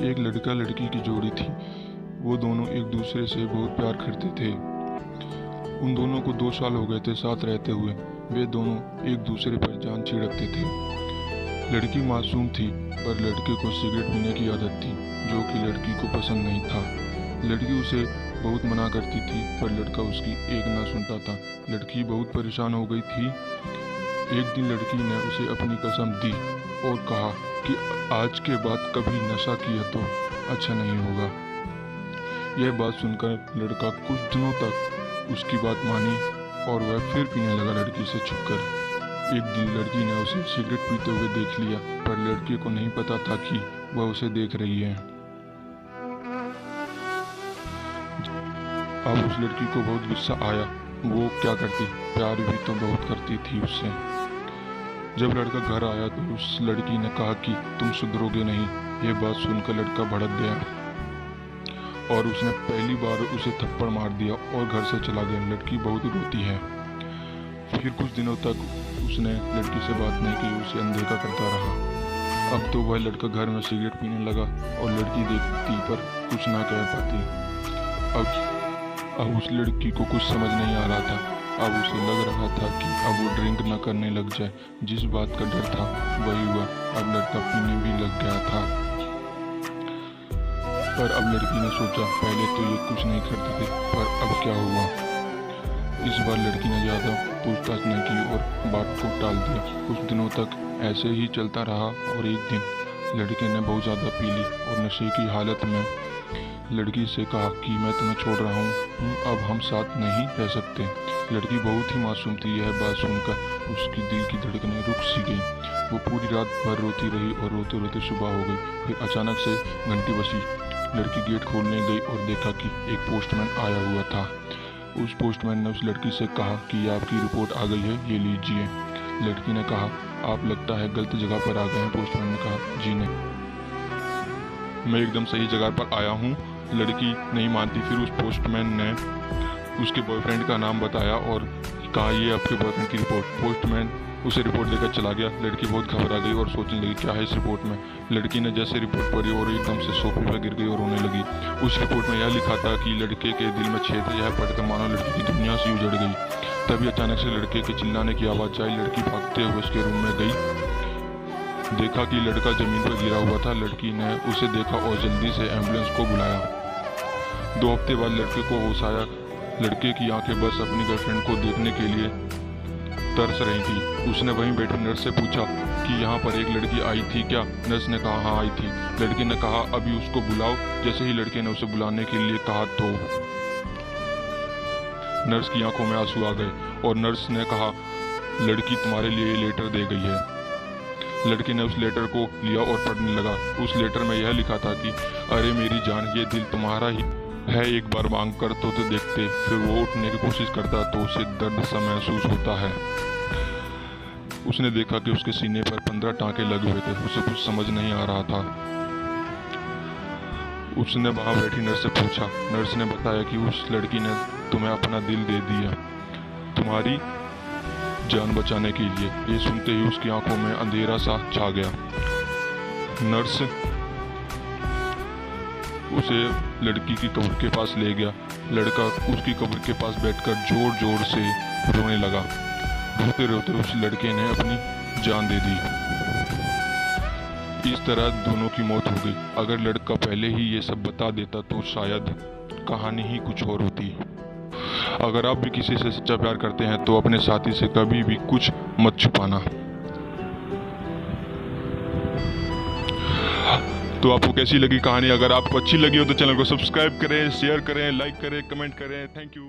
एक लड़का लड़की की जोड़ी थी। वो दोनों एक दूसरे से बहुत प्यार करते थे। उन दोनों को 2 साल हो गए थे साथ रहते हुए। वे दोनों एक दूसरे पर जान छिड़कते थे। लड़की मासूम थी, पर लड़के को सिगरेट पीने की आदत थी, जो कि लड़की को पसंद नहीं था। लड़की उसे बहुत मना करती थी, पर लड़का उसकी एक ना सुनता था। लड़की बहुत परेशान हो गई थी। एक दिन लड़की ने उसे अपनी कसम दी और कहा कि आज के बाद कभी नशा किया तो अच्छा नहीं होगा। यह बात सुनकर लड़का कुछ दिनों तक उसकी बात मानी और वह फिर पीने लगा लड़की से छुपकर। एक दिन लड़की ने उसे सिगरेट पीते हुए देख लिया, पर लड़के को नहीं पता था कि वह उसे देख रही है। अब उस लड़की को बहुत गुस्सा आया। वो क्या करती, प्यार भी तो बहुत करती थी उससे। जब लड़का घर आया तो उस लड़की ने कहा कि तुम सुधरोगे नहीं। यह बात सुनकर लड़का भड़क गया और उसने पहली बार उसे थप्पड़ मार दिया और घर से चला गया। लड़की बहुत रोती है। फिर कुछ दिनों तक उसने लड़की से बात नहीं की, उसे अनदेखा करता रहा। अब तो वह लड़का घर में सिगरेट पीने लगा और लड़की देखती पर कुछ ना कह पाती। अब उस लड़की को कुछ समझ नहीं आ रहा था। अब उसे लग रहा था कि अब वो ड्रिंक न करने लग जाए। जिस बात का डर था वही हुआ। अब लड़का पीने भी लग गया था। पर अब लड़की ने सोचा, पहले तो ये कुछ नहीं करते थे, पर अब क्या हुआ। इस बार लड़की ने ज़्यादा पूछताछ नहीं की और बात को टाल दिया। कुछ दिनों तक ऐसे ही चलता रहा और एक दिन लड़के ने बहुत ज़्यादा पी ली और नशे की हालत में लड़की से कहा कि मैं तुम्हें छोड़ रहा हूँ, अब हम साथ नहीं रह सकते। लड़की बहुत ही मासूम थी। यह बात सुनकर उसकी दिल की धड़कनें रुक सी गई। वो पूरी रात भर रोती रही और रोते रोते सुबह हो गई। फिर अचानक से घंटी बजी। लड़की गेट खोलने गई और देखा कि एक पोस्टमैन आया हुआ था। उस पोस्टमैन ने उस लड़की से कहा कि आपकी रिपोर्ट आ गई है, ये लीजिए। लड़की ने कहा, आप लगता है गलत जगह पर आ गए हैं। पोस्टमैन ने कहा, जी नहीं, मैं एकदम सही जगह पर आया हूँ। लड़की नहीं मानती। फिर उस पोस्टमैन ने उसके बॉयफ्रेंड का नाम बताया और कहा, ये आपके बॉयफ्रेंड की रिपोर्ट। पोस्टमैन उसे रिपोर्ट लेकर चला गया। लड़की बहुत घबरा गई और सोचने लगी क्या है इस रिपोर्ट में। लड़की ने जैसे रिपोर्ट पढ़ी और एकदम से सोफे पर गिर गई और रोने लगी। उस रिपोर्ट में यह लिखा था कि लड़के के दिल में छेद है। यह पढ़कर मानो लड़की की दुनिया से उजड़ गई। तभी अचानक से लड़के के चिल्लाने की आवाज़ आई। लड़की भागते हुए उसके रूम में गई। देखा कि लड़का जमीन पर गिरा हुआ था। लड़की ने उसे देखा और जल्दी से एम्बुलेंस को बुलाया। 2 हफ्ते बाद लड़के को होश आया। लड़के की आंखें बस अपनी गर्लफ्रेंड को देखने के लिए तरस रही थी। उसने वहीं बैठी नर्स से पूछा कि यहाँ पर एक लड़की आई थी क्या। नर्स ने कहा, हाँ आई थी। लड़की ने कहा, अभी उसको बुलाओ। जैसे ही लड़के ने उसे बुलाने के लिए कहा तो नर्स की आंखों में आंसू आ गए और नर्स ने कहा, लड़की तुम्हारे लिए लेटर दे गई है। लड़के ने उस लेटर को लिया और पढ़ने लगा। उस लेटर में यह लिखा था कि अरे मेरी जान, ये दिल तुम्हारा ही है, एक बार मांग कर तो देखते। फिर वो उठने की कोशिश करता तो उसे दर्द सा महसूस होता है। उसने देखा कि उसके सीने पर 15 टाँके लगे हुए थे। उसे कुछ समझ नहीं आ रहा था। उसने वहां बैठी नर्स से पूछा। नर्स ने बताया कि उस लड़की ने तुम्हें अपना दिल दे दिया, तुम्हारी जान बचाने के लिए। ये सुनते ही उसकी आंखों में अंधेरा सा छा गया। नर्स उसे लड़की की कब्र के पास ले गया। लड़का उसकी कब्र के पास बैठकर जोर जोर से रोने लगा। रोते रोते उस लड़के ने अपनी जान दे दी। इस तरह दोनों की मौत हो गई। अगर लड़का पहले ही ये सब बता देता तो शायद कहानी ही कुछ और होती। अगर आप भी किसी से सच्चा प्यार करते हैं तो अपने साथी से कभी भी कुछ मत छुपाना। तो आपको कैसी लगी कहानी? अगर आपको अच्छी लगी हो तो चैनल को सब्सक्राइब करें, शेयर करें, लाइक करें, कमेंट करें। Thank you.